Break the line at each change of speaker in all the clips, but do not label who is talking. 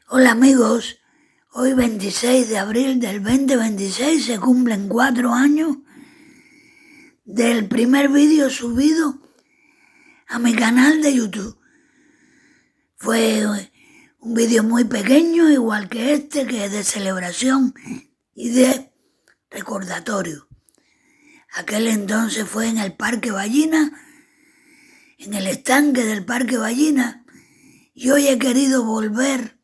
Hola amigos, hoy 26 de abril del 2026 se cumplen 4 años del primer vídeo subido a mi canal de YouTube. Fue un vídeo muy pequeño, igual que este, que es de celebración y de recordatorio. Aquel entonces fue en el Parque Ballina, en el Estanque del Parque Ballina, y hoy he querido volver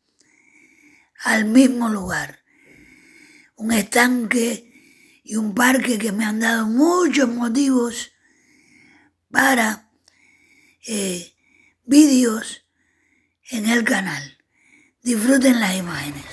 al mismo lugar. Un estanque y un parque que me han dado muchos motivos para vídeos en el canal. Disfruten las imágenes.